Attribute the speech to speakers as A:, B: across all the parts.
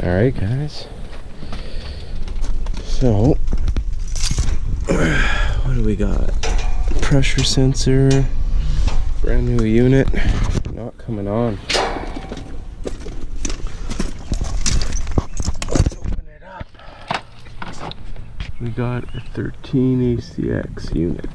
A: Alright guys, so what do we got? Pressure sensor, brand new unit, not coming on. Let's open it up. We got a 13 ACX unit.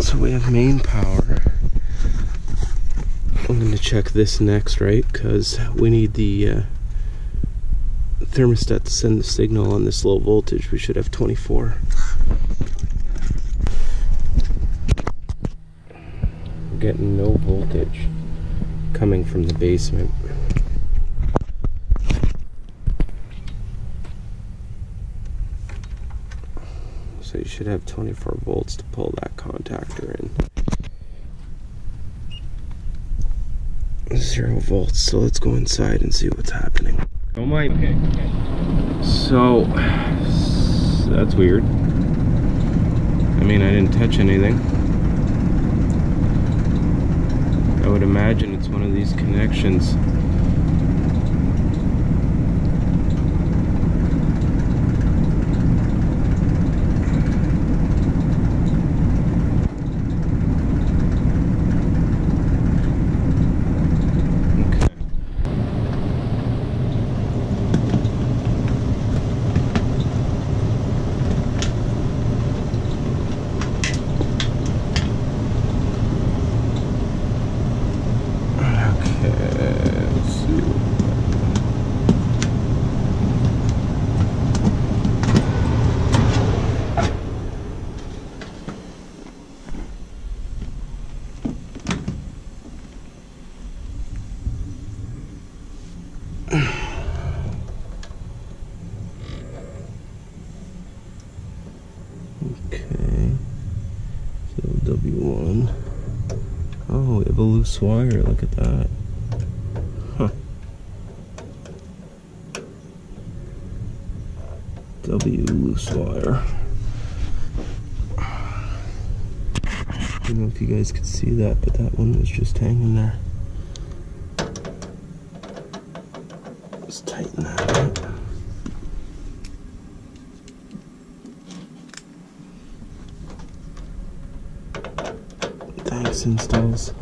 A: So we have main power. I'm going to check this next, right? Because we need the thermostat to send the signal on this low voltage. We should have 24. We're getting no voltage coming from the basement. So you should have 24 volts to pull that contactor in. 0 volts, so let's go inside and see what's happening. Oh my. Okay. So that's weird. I mean, I didn't touch anything. I would imagine it's one of these connections. Okay, so W1. Oh, we have a loose wire, look at that. Huh. W loose wire. I don't know if you guys could see that, but that one was just hanging there. Let's tighten that up. Thanks, installs.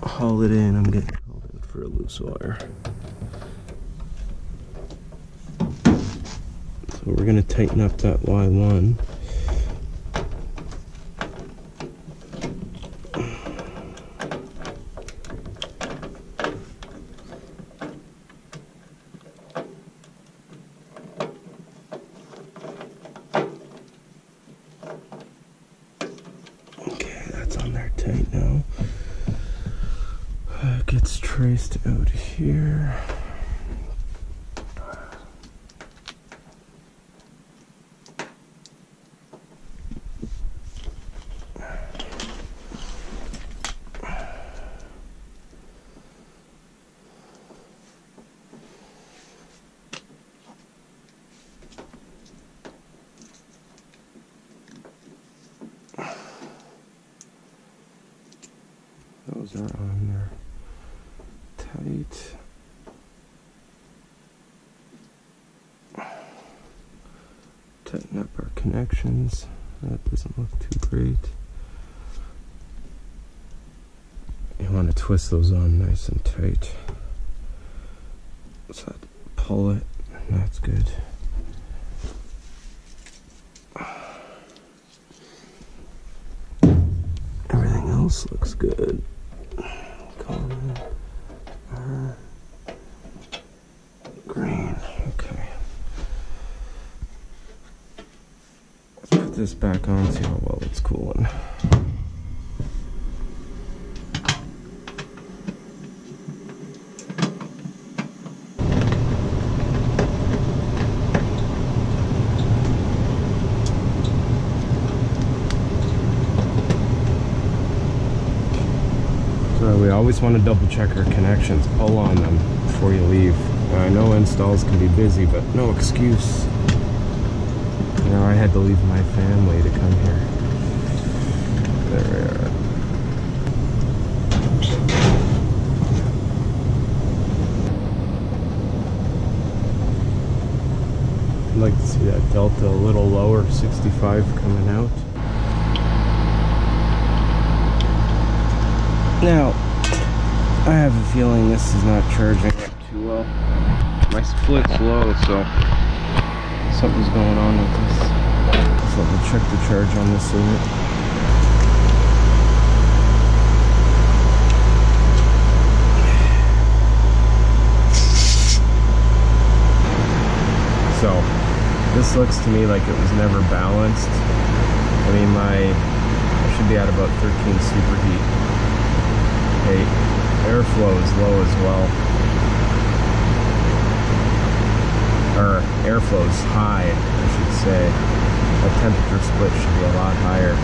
A: Haul it in. I'm getting hauled in for a loose wire. So we're gonna tighten up that Y1. They're tight now. It gets traced out here. Those are on there tight. Tighten up our connections. That doesn't look too great. You want to twist those on nice and tight. So pull it, and that's good. Everything else looks good. Green, okay. Let's put this back on, see how well it's cooling. We always want to double check our connections, pull on them before you leave. I know installs can be busy, but no excuse. You know, I had to leave my family to come here. There we are. I'd like to see that delta a little lower, 65 coming out. Now, I have a feeling this is not charging up too well. My split's low, so something's going on with this. So we'll check the charge on this unit. So, this looks to me like it was never balanced. I mean, I should be at about 13 superheat. Okay, airflow is low as well. Or airflow is high, I should say. The temperature split should be a lot higher.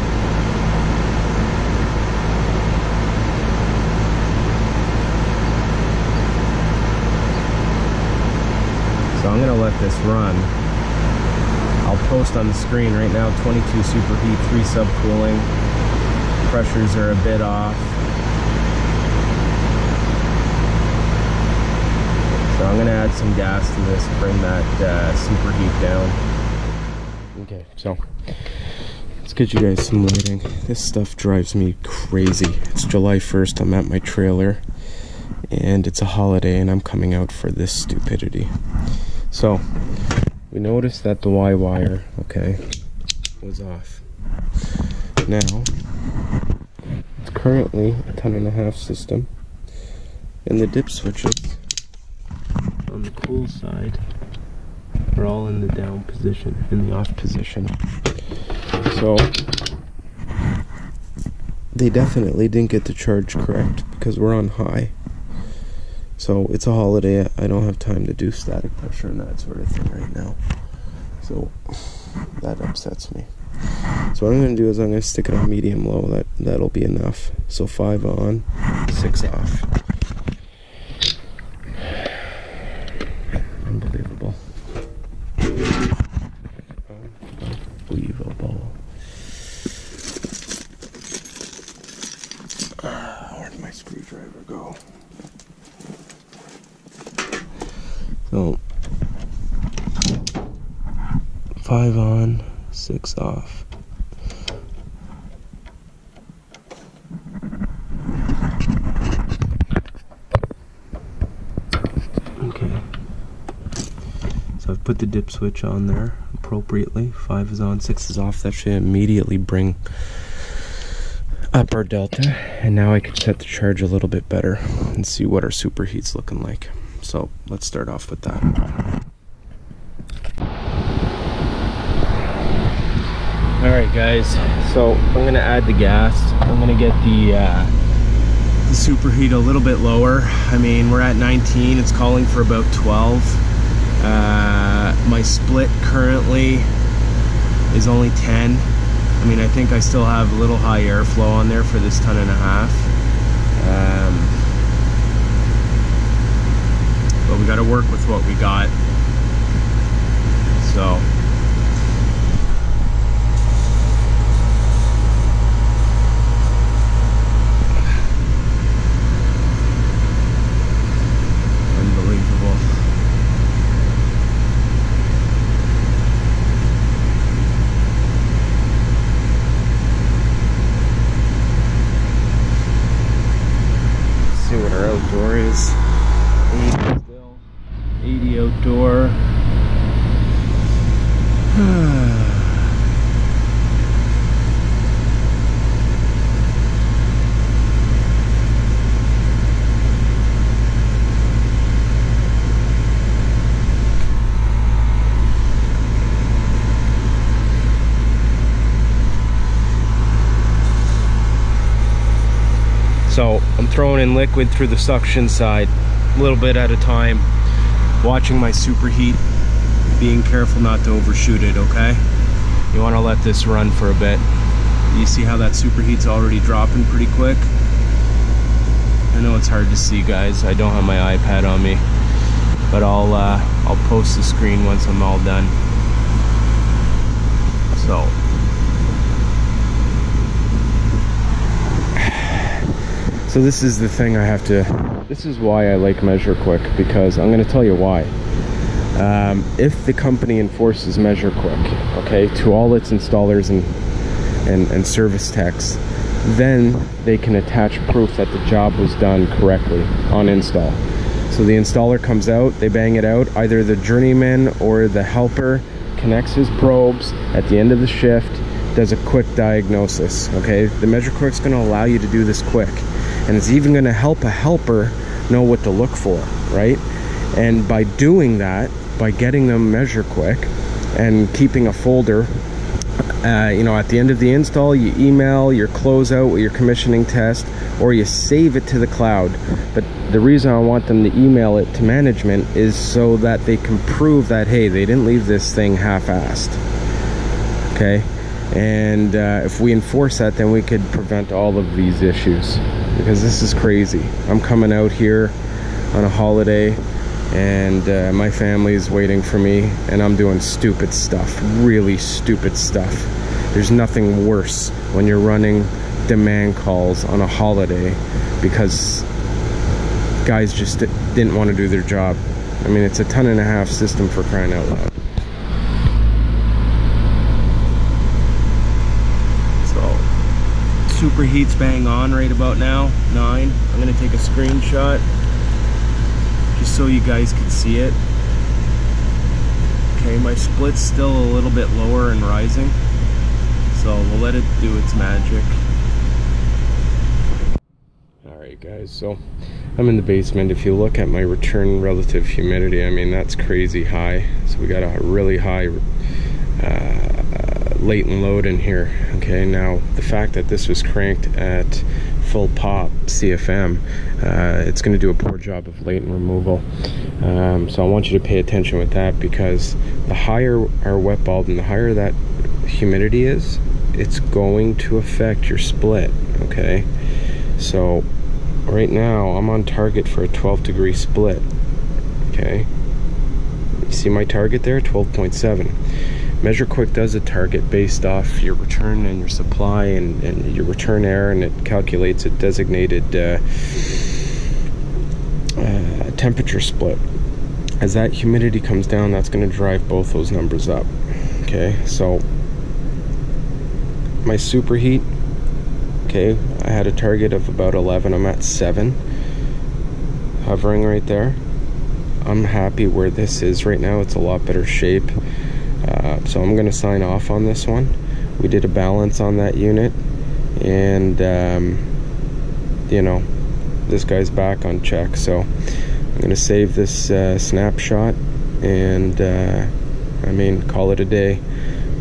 A: So I'm gonna let this run. I'll post on the screen right now 22 superheat, 3 subcooling. Pressures are a bit off. So I'm gonna add some gas to this, bring that superheat down. Okay, so let's get you guys some lighting. This stuff drives me crazy. It's July 1st, I'm at my trailer, and it's a holiday, and I'm coming out for this stupidity. So, we noticed that the Y wire, okay, was off. Now, it's currently a 10.5 system, and the dip switches on the cool side are all in the down position, in the off position. So they definitely didn't get the charge correct because we're on high. So it's a holiday, I don't have time to do static pressure and that sort of thing right now. So that upsets me. So what I'm going to do is I'm going to stick it on medium low. That'll be enough. So 5 on, 6 off. Unbelievable. Unbelievable. Where'd my screwdriver go? So 5 on, 6 off. Okay. So I've put the dip switch on there appropriately. 5 is on, 6 is off. That should immediately bring up our delta. And now I can set the charge a little bit better and see what our superheat's looking like. So let's start off with that. Alright. Alright guys, so I'm gonna add the gas. I'm gonna get the superheat a little bit lower. I mean, we're at 19, it's calling for about 12. My split currently is only 10. I mean, I think I still have a little high airflow on there for this 1.5 tons. But we gotta work with what we got. So unbelievable. Let's see what our outdoor is. 80 still. 80 outdoor. So I'm throwing in liquid through the suction side, a little bit at a time, watching my superheat, being careful not to overshoot it, okay? You want to let this run for a bit. You see how that superheat's already dropping pretty quick? I know it's hard to see, guys. I don't have my iPad on me, but I'll post the screen once I'm all done. So this is the thing I have to, this is why I like Measure Quick, because I'm going to tell you why. If the company enforces Measure Quick, okay, to all its installers and service techs, then they can attach proof that the job was done correctly on install. So the installer comes out, they bang it out, either the journeyman or the helper connects his probes at the end of the shift, does a quick diagnosis, okay? The Measure Quick's going to allow you to do this quick, and it's even going to help a helper know what to look for, right? And by doing that, by getting them Measure Quick and keeping a folder, you know, at the end of the install, you email your closeout with your commissioning test, or you save it to the cloud. But the reason I want them to email it to management is so that they can prove that, hey, they didn't leave this thing half-assed, okay? And if we enforce that, then we could prevent all of these issues, because this is crazy. I'm coming out here on a holiday, and my family's waiting for me, and I'm doing stupid stuff, really stupid stuff. There's nothing worse when you're running demand calls on a holiday because guys just didn't want to do their job. I mean, it's a 1.5 ton system, for crying out loud. So superheat's bang on right about now, 9. I'm gonna take a screenshot just so you guys can see it. Okay, my split's still a little bit lower and rising, so we'll let it do its magic. Alright guys, so I'm in the basement. If you look at my return relative humidity, I mean, that's crazy high. So we got a really high latent load in here. Okay, now the fact that this was cranked at full pop CFM, it's going to do a poor job of latent removal. So I want you to pay attention with that, because the higher our wet bulb and the higher that humidity is, it's going to affect your split. Okay, so right now I'm on target for a 12-degree split. Okay, you see my target there, 12.7. Measure Quick does a target based off your return and your supply and your return air, and it calculates a designated temperature split. As that humidity comes down, that's going to drive both those numbers up. Okay, so my superheat, okay, I had a target of about 11. I'm at 7, hovering right there. I'm happy where this is right now. It's a lot better shape. So I'm going to sign off on this one. We did a balance on that unit, and you know, this guy's back on check. So I'm going to save this snapshot and I mean, call it a day.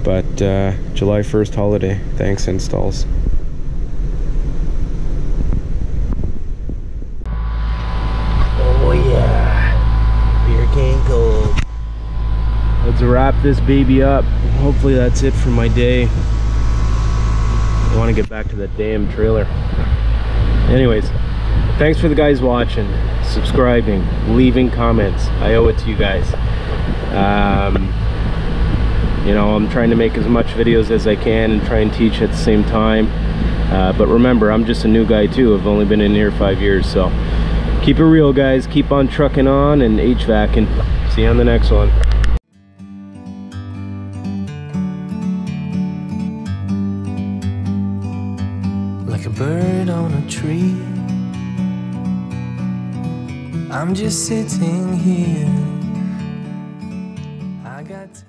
A: But July 1st holiday. Thanks, installs. Oh yeah, beer can cold. Let's wrap this baby up. Hopefully that's it for my day. I want to get back to that damn trailer. Anyways, thanks for the guys watching, subscribing, leaving comments. I owe it to you guys. You know, I'm trying to make as much videos as I can and try and teach at the same time. But remember, I'm just a new guy too. I've only been in here 5 years, so keep it real, guys. Keep on trucking on and HVACing. See you on the next one.
B: Like a bird on a tree, I'm just sitting here. I got